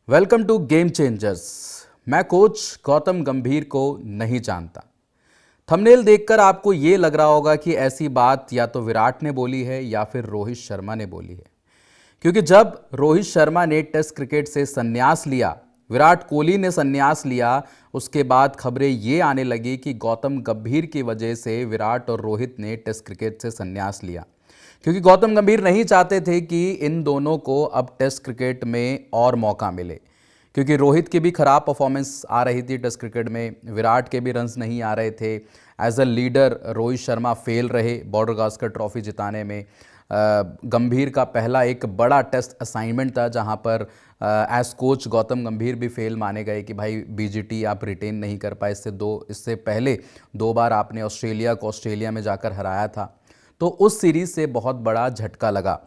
Welcome to game changers. मैं coach Gautam Gambhir को नहीं जानता। थंबनेल देखकर आपको ये लग रहा होगा कि ऐसी बात या तो विराट ने बोली है या फिर रोहित शर्मा ने बोली है, क्योंकि जब रोहित शर्मा ने टेस्ट क्रिकेट से संन्यास लिया, विराट कोहली ने संन्यास लिया, उसके बाद खबरें ये आने लगी कि गौतम गंभीर की वजह से विराट और रोहित ने टेस्ट क्रिकेट से संन्यास लिया, क्योंकि गौतम गंभीर नहीं चाहते थे कि इन दोनों को अब टेस्ट क्रिकेट में और मौका मिले, क्योंकि रोहित की भी खराब परफॉर्मेंस आ रही थी टेस्ट क्रिकेट में, विराट के भी रन्स नहीं आ रहे थे। As a leader Rohit Sharma fail रहे बॉर्डर गावस्कर ट्रॉफी जिताने में। गंभीर का पहला एक बड़ा टेस्ट असाइनमेंट था जहां पर एज कोच गौतम गंभीर भी फेल माने गए कि भाई बीजीटी आप रिटेन नहीं कर पाए। इससे पहले 2 बार आपने ऑस्ट्रेलिया को ऑस्ट्रेलिया में जाकर हराया था, तो उस सीरीज से बहुत बड़ा झटका लगा।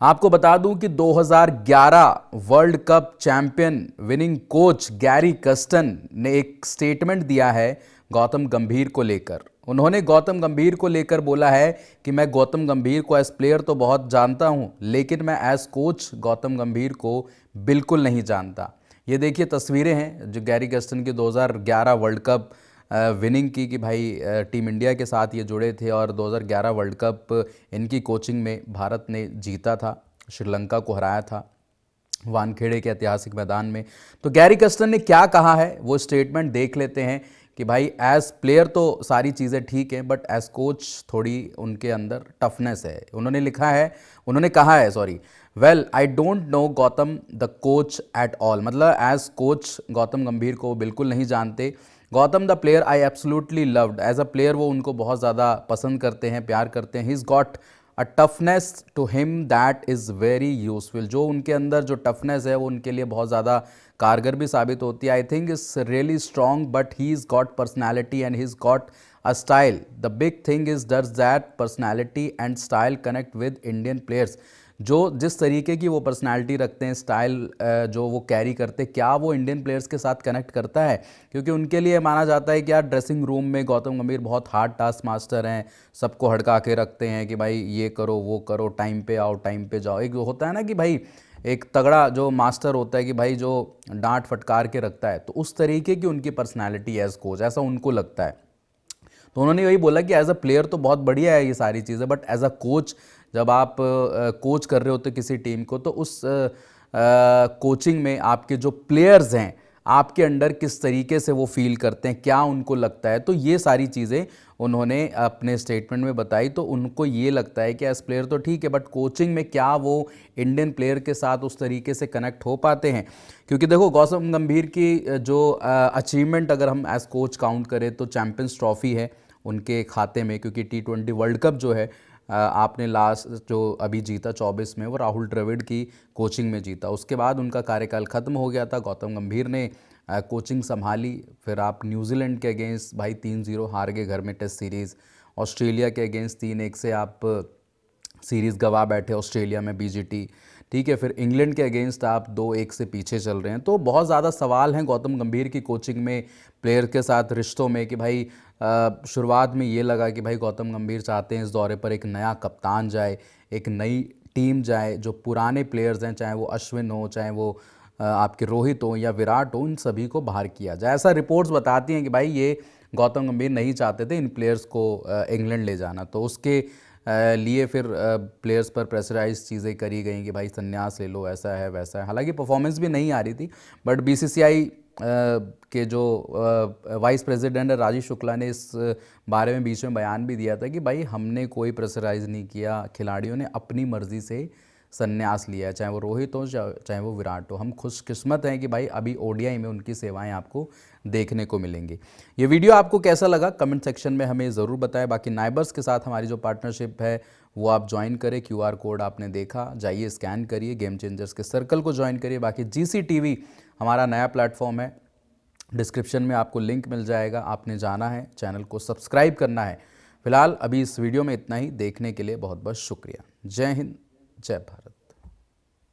आपको बता दूं कि 2011 world cup champion winning coach Gary Kirsten ने एक स्टेटमेंट दिया है गौतम गंभीर को लेकर। उन्होंने गौतम गंभीर को लेकर बोला है कि मैं गौतम गंभीर को एज प्लेयर तो बहुत जानता हूं, लेकिन मैं एज कोच गौतम गंभीर को बिल्कुल नहीं जानता। ये देखिए तस्वीरें हैं जो गैरी कर्स्टन की 2011 वर्ल्ड कप विनिंग की, कि भाई टीम इंडिया के साथ ये जुड़े थे और 2011 वर्ल्ड कप इनकी कोचिंग में भारत ने जीता था, श्रीलंका को हराया था वानखेड़े के ऐतिहासिक मैदान में। तो गैरी कर्स्टन ने क्या कहा है वो स्टेटमेंट देख लेते हैं कि भाई एज प्लेयर तो सारी चीज़ें ठीक हैं, बट एज कोच थोड़ी उनके अंदर टफनेस है। उन्होंने कहा है well I don't know Gautam the coach at all, मतलब एज कोच गौतम गंभीर को बिल्कुल नहीं जानते। Gautam the player I absolutely loved, as a player वो उनको बहुत ज़्यादा पसंद करते हैं, प्यार करते हैं। He is got a toughness to him that is very useful, जो उनके अंदर जो टफनेस है वो उनके लिए बहुत ज़्यादा कारगर भी साबित होती है। I think is really strong, but he is got personality and he is got a style. The big thing is does that personality and style connect with Indian players. जो जिस तरीके की वो पर्सनालिटी रखते हैं, स्टाइल जो वो carry करते हैं, क्या वो इंडियन प्लेयर्स के साथ कनेक्ट करता है? क्योंकि उनके लिए माना जाता है कि यार ड्रेसिंग रूम में गौतम गंभीर बहुत हार्ड टास्क मास्टर हैं, सबको हड़का के रखते हैं कि भाई ये करो वो करो, टाइम पे आओ टाइम पे जाओ। एक होता है ना कि भाई एक तगड़ा जो मास्टर होता है कि भाई जो डांट फटकार के रखता है, तो उस तरीके की उनकी पर्सनैलिटी एज कोच, ऐसा उनको लगता है। तो उन्होंने वही बोला कि एज अ प्लेयर तो बहुत बढ़िया है ये सारी चीज़ें, बट एज अ कोच जब आप कोच कर रहे होते किसी टीम को, तो उस कोचिंग में आपके जो प्लेयर्स हैं आपके अंडर किस तरीके से वो फील करते हैं, क्या उनको लगता है, तो ये सारी चीज़ें उन्होंने अपने स्टेटमेंट में बताई। तो उनको ये लगता है कि एज प्लेयर तो ठीक है, बट कोचिंग में क्या वो इंडियन प्लेयर के साथ उस तरीके से कनेक्ट हो पाते हैं? क्योंकि देखो गौतम गंभीर की जो अचीवमेंट अगर हम एज कोच काउंट करें तो चैंपियंस ट्रॉफी है उनके खाते में, क्योंकि T20 वर्ल्ड कप जो है आपने लास्ट जो अभी जीता 24 में, वो राहुल द्रविड़ की कोचिंग में जीता। उसके बाद उनका कार्यकाल खत्म हो गया था, गौतम गंभीर ने कोचिंग संभाली। फिर आप न्यूजीलैंड के अगेंस्ट भाई 3-0 हार गए घर में टेस्ट सीरीज़, ऑस्ट्रेलिया के अगेंस्ट 3-1 से आप सीरीज़ गंवा बैठे ऑस्ट्रेलिया में बीजीटी, ठीक है। फिर इंग्लैंड के अगेंस्ट आप 2-1 से पीछे चल रहे हैं। तो बहुत ज़्यादा सवाल हैं गौतम गंभीर की कोचिंग में, प्लेयर के साथ रिश्तों में, कि भाई शुरुआत में ये लगा कि भाई गौतम गंभीर चाहते हैं इस दौरे पर एक नया कप्तान जाए, एक नई टीम जाए, जो पुराने प्लेयर्स हैं, चाहे वो अश्विन हो, चाहे वो आपके रोहित हो या विराट हो, इन सभी को बाहर किया जाए। ऐसा रिपोर्ट्स बताती हैं कि भाई ये गौतम गंभीर नहीं चाहते थे इन प्लेयर्स को इंग्लैंड ले जाना, तो उसके लिए फिर प्लेयर्स पर प्रेशराइज चीज़ें करी गई कि भाई संन्यास ले लो, ऐसा है वैसा है। हालांकि परफॉर्मेंस भी नहीं आ रही थी, बट बीसीसीआई के जो वाइस प्रेसिडेंट है राजीव शुक्ला ने इस बारे में बीच में बयान भी दिया था कि भाई हमने कोई प्रेशराइज नहीं किया, खिलाड़ियों ने अपनी मर्जी से संन्यास लिया है, चाहे वो रोहित हो चाहे वो विराट हो। हम खुशकिस्मत हैं कि भाई अभी ओडीआई में उनकी सेवाएं आपको देखने को मिलेंगी। ये वीडियो आपको कैसा लगा कमेंट सेक्शन में हमें ज़रूर बताएं। बाकी नाइबर्स के साथ हमारी जो पार्टनरशिप है वो आप ज्वाइन करें, क्यूआर कोड आपने देखा, जाइए स्कैन करिए, गेम चेंजर्स के सर्कल को ज्वाइन करिए। बाकी GCTV हमारा नया प्लेटफॉर्म है, डिस्क्रिप्शन में आपको लिंक मिल जाएगा, आपने जाना है, चैनल को सब्सक्राइब करना है। फिलहाल अभी इस वीडियो में इतना ही, देखने के लिए बहुत बहुत शुक्रिया। जय हिंद, जय भारत।